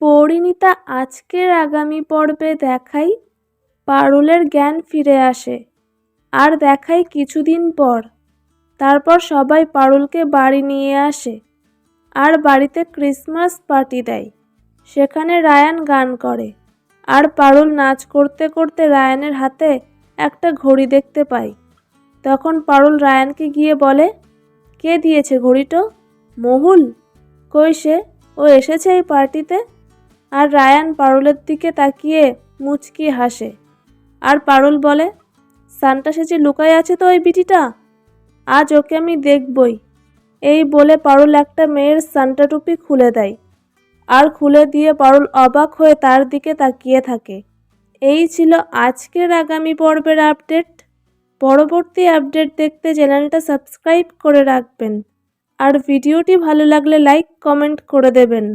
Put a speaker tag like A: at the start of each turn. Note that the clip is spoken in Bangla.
A: পরিণীতা আজকের আগামী পর্বে দেখাই পারুলের জ্ঞান ফিরে আসে আর দেখাই কিছুদিন পর। তারপর সবাই পারুলকে বাড়ি নিয়ে আসে আর বাড়িতে ক্রিসমাস পার্টি দেয়। সেখানে রায়ান গান করে আর পারুল নাচ করতে করতে রায়ানের হাতে একটা ঘড়ি দেখতে পায়। তখন পারুল রায়ানকে গিয়ে বলে, কে দিয়েছে ঘড়িটা? মহুল? কই সে? ও এসেছে এই পার্টিতে? আর রায়ান পারুলের দিকে তাকিয়ে মুচকি হাসে আর পারুল বলে, সান্টা সেজে লুকায় আছে তো ওই বিটিটা, আজ ওকে আমি দেখবই। এই বলে পারুল একটা মেয়ের সান্টা টুপি খুলে দেয় আর খুলে দিয়ে পারুল অবাক হয়ে তার দিকে তাকিয়ে থাকে। এই ছিল আজকের আগামী পর্বের আপডেট। পরবর্তী আপডেট দেখতে চ্যানেলটা সাবস্ক্রাইব করে রাখবেন আর ভিডিওটি ভালো লাগলে লাইক কমেন্ট করে দেবেন।